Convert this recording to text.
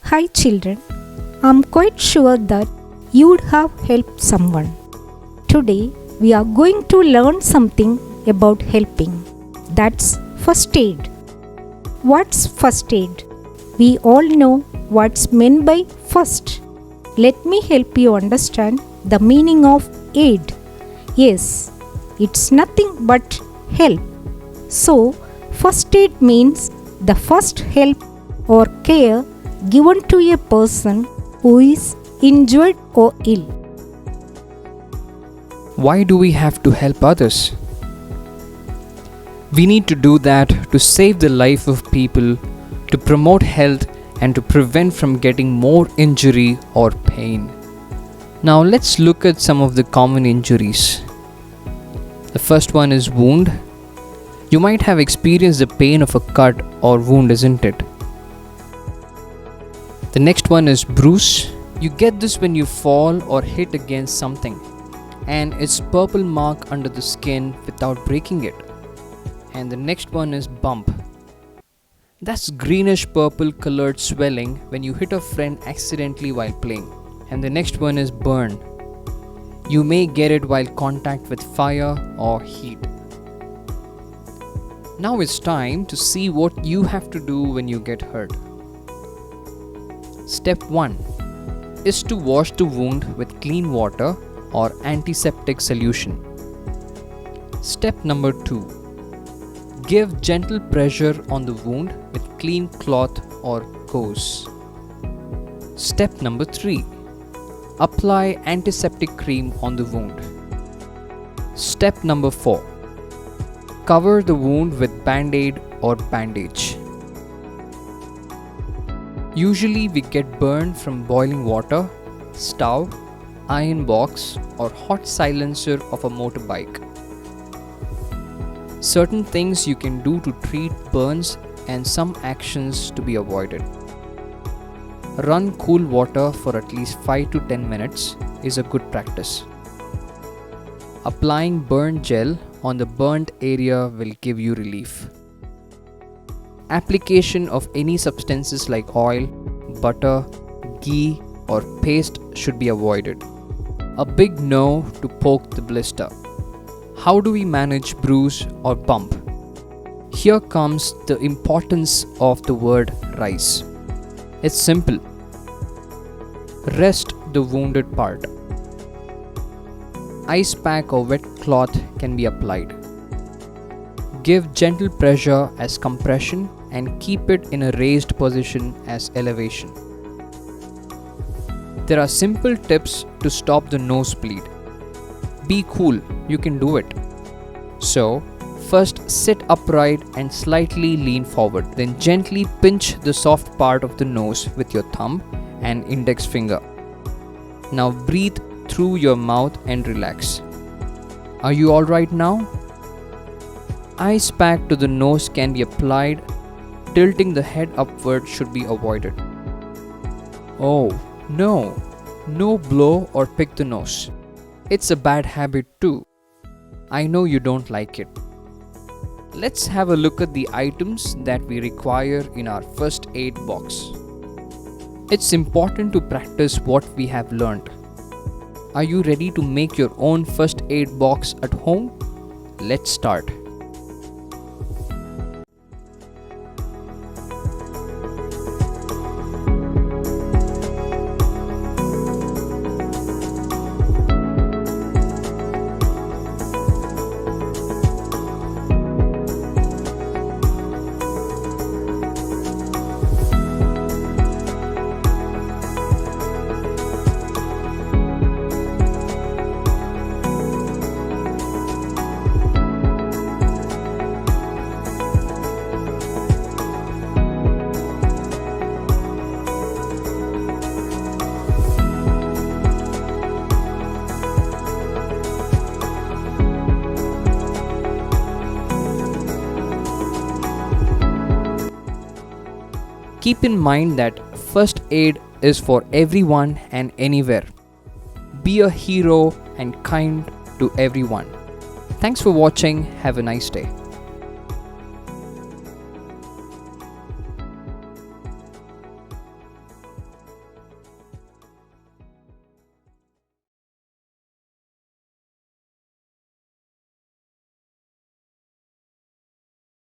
Hi children, I'm quite sure that you would have helped someone. Today we are going to learn something about helping. That's first aid. What's first aid? We all know what's meant by first. Let me help you understand the meaning of aid. Yes, it's nothing but help. So, first aid means the first help or care given to a person who is injured or ill. Why do we have to help others? We need to do that to save the life of people, to promote health, and to prevent from getting more injury or pain. Now let's look at some of the common injuries. The first one is wound. You might have experienced the pain of a cut or wound, isn't it? The next one is bruise. You get this when you fall or hit against something, and it's purple mark under the skin without breaking it. And the next one is bump. That's greenish purple colored swelling when you hit a friend accidentally while playing. And the next one is burn. You may get it while contact with fire or heat. Now it's time to see what you have to do when you get hurt. Step 1 is to wash the wound with clean water or antiseptic solution. Step number 2. Give gentle pressure on the wound with clean cloth or gauze. Step number 3. Apply antiseptic cream on the wound. Step number 4. Cover the wound with band-aid or bandage. Usually we get burned from boiling water, stove, iron box, or hot silencer of a motorbike. Certain things you can do to treat burns and some actions to be avoided. Run cool water for at least 5 to 10 minutes is a good practice. Applying burn gel on the burnt area will give you relief. Application of any substances like oil, butter, ghee, or paste should be avoided. A big no to poke the blister. How do we manage bruise or bump? Here comes the importance of the word rise. It's simple. Rest the wounded part. Ice pack or wet cloth can be applied. Give gentle pressure as compression and keep it in a raised position as elevation. There are simple tips to stop the nosebleed. Be cool, you can do it. So, first sit upright and slightly lean forward. Then gently pinch the soft part of the nose with your thumb and index finger. Now breathe through your mouth and relax. Are you alright now? Ice pack to the nose can be applied. Tilting the head upward should be avoided. Oh no, no blow or pick the nose. It's a bad habit too. I know you don't like it. Let's have a look at the items that we require in our first aid box. It's important to practice what we have learned. Are you ready to make your own first aid box at home? Let's start. Keep in mind that first aid is for everyone and anywhere. Be a hero and kind to everyone. Thanks for watching. Have a nice day.